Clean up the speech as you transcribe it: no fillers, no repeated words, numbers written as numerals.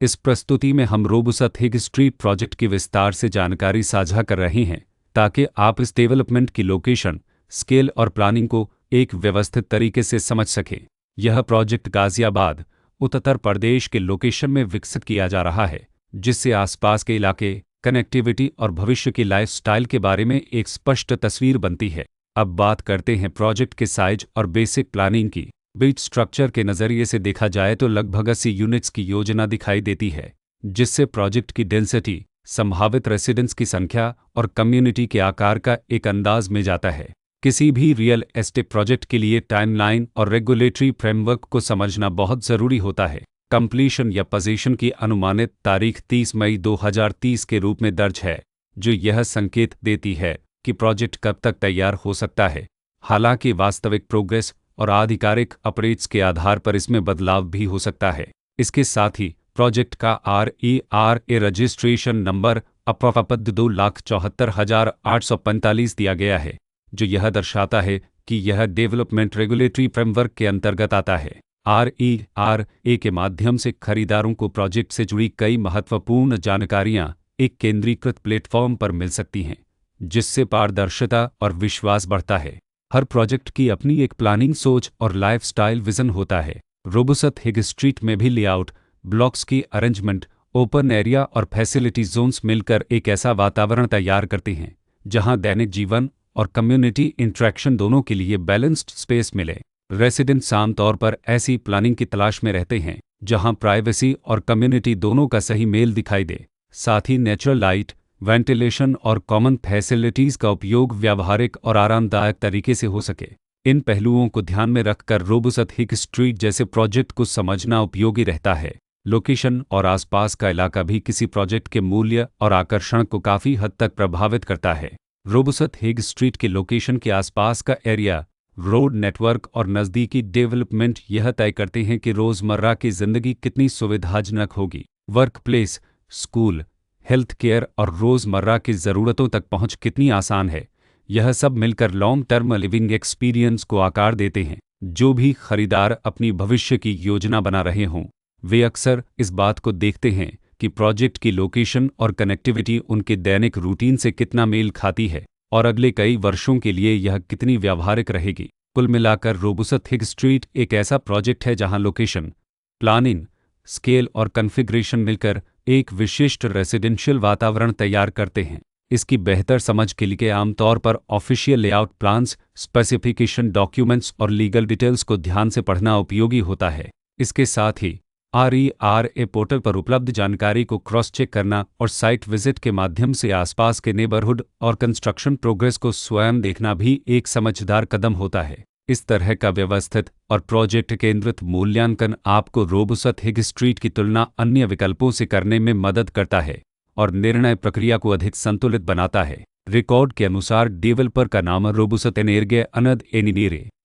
इस प्रस्तुति में हम रोबुसत हिग स्ट्रीट प्रोजेक्ट की विस्तार से जानकारी साझा कर रहे हैं ताकि आप इस डेवलपमेंट की लोकेशन, स्केल और प्लानिंग को एक व्यवस्थित तरीके से समझ सकें। यह प्रोजेक्ट गाजियाबाद, उत्तर प्रदेश के लोकेशन में विकसित किया जा रहा है, जिससे आसपास के इलाके, कनेक्टिविटी और भविष्य की लाइफस्टाइल के बारे में एक स्पष्ट तस्वीर बनती है। अब बात करते हैं प्रोजेक्ट के साइज और बेसिक प्लानिंग की। बीट स्ट्रक्चर के नज़रिए से देखा जाए तो लगभग 80 यूनिट्स की योजना दिखाई देती है, जिससे प्रोजेक्ट की डेंसिटी, संभावित रेसिडेंट्स की संख्या और कम्युनिटी के आकार का एक अंदाज मिल जाता है। किसी भी रियल एस्टेट प्रोजेक्ट के लिए टाइमलाइन और रेगुलेटरी फ्रेमवर्क को समझना बहुत ज़रूरी होता है। कंप्लीशन या पोजीशन की अनुमानित तारीख 30 मई 2030 के रूप में दर्ज है, जो यह संकेत देती है कि प्रोजेक्ट कब तक तैयार हो सकता है। हालांकि वास्तविक प्रोग्रेस और आधिकारिक अपडेट्स के आधार पर इसमें बदलाव भी हो सकता है। इसके साथ ही प्रोजेक्ट का RERA रजिस्ट्रेशन नंबर अप्रपद 2,74,845 दिया गया है, जो यह दर्शाता है कि यह डेवलपमेंट रेगुलेटरी फ्रेमवर्क के अंतर्गत आता है। RERA के माध्यम से खरीदारों को प्रोजेक्ट से जुड़ी कई महत्वपूर्ण जानकारियां एक केंद्रीकृत प्लेटफॉर्म पर मिल सकती हैं, जिससे पारदर्शिता और विश्वास बढ़ता है। हर प्रोजेक्ट की अपनी एक प्लानिंग सोच और लाइफस्टाइल विजन होता है। रोबुसत हिग स्ट्रीट में भी लेआउट, ब्लॉक्स की अरेंजमेंट, ओपन एरिया और फैसिलिटी जोन्स मिलकर एक ऐसा वातावरण तैयार करते हैं जहां दैनिक जीवन और कम्युनिटी इंटरेक्शन दोनों के लिए बैलेंस्ड स्पेस मिले। रेसिडेंट्स आमतौर पर ऐसी प्लानिंग की तलाश में रहते हैं जहां प्राइवेसी और कम्युनिटी दोनों का सही मेल दिखाई दे। साथ ही नेचुरल लाइट, वेंटिलेशन और कॉमन फैसिलिटीज़ का उपयोग व्यावहारिक और आरामदायक तरीके से हो सके। इन पहलुओं को ध्यान में रखकर रोबुसत हिग स्ट्रीट जैसे प्रोजेक्ट को समझना उपयोगी रहता है। लोकेशन और आसपास का इलाका भी किसी प्रोजेक्ट के मूल्य और आकर्षण को काफ़ी हद तक प्रभावित करता है। रोबुसत हिग स्ट्रीट के लोकेशन के आसपास का एरिया, रोड नेटवर्क और नज़दीकी डेवलपमेंट यह तय करते हैं कि रोज़मर्रा की ज़िंदगी कितनी सुविधाजनक होगी। Work place, school, health care और रोज़मर्रा की ज़रूरतों तक पहुंच कितनी आसान है। यह सब मिलकर लॉन्ग टर्म लिविंग एक्सपीरियंस को आकार देते हैं। जो भी खरीदार अपनी भविष्य की योजना बना रहे हों, वे अक्सर इस बात को देखते हैं कि प्रोजेक्ट की लोकेशन और कनेक्टिविटी उनके दैनिक रूटीन से कितना मेल खाती है और अगले कई वर्षों के लिए यह कितनी व्यावहारिक रहेगी। कुल मिलाकर रोबुसत हिग स्ट्रीट एक ऐसा प्रोजेक्ट है जहां लोकेशन, प्लानिंग, स्केल और कॉन्फ़िगरेशन मिलकर एक विशिष्ट रेसिडेंशियल वातावरण तैयार करते हैं। इसकी बेहतर समझ के लिए आमतौर पर official layout plans, specification documents और लीगल डिटेल्स को ध्यान से पढ़ना उपयोगी होता है। इसके साथ ही RERA पोर्टल पर उपलब्ध जानकारी को क्रॉस चेक करना और साइट विजिट के माध्यम से आसपास के नेबरहुड और कंस्ट्रक्शन प्रोग्रेस को स्वयं देखना भी एक समझदार कदम होता है। इस तरह का व्यवस्थित और प्रोजेक्ट केंद्रित मूल्यांकन आपको रोबुसत हिग स्ट्रीट की तुलना अन्य विकल्पों से करने में मदद करता है और निर्णय प्रक्रिया को अधिक संतुलित बनाता है। रिकॉर्ड के अनुसार डेवलपर का नाम रोबुसत एनर्जी अनद एनिनेरे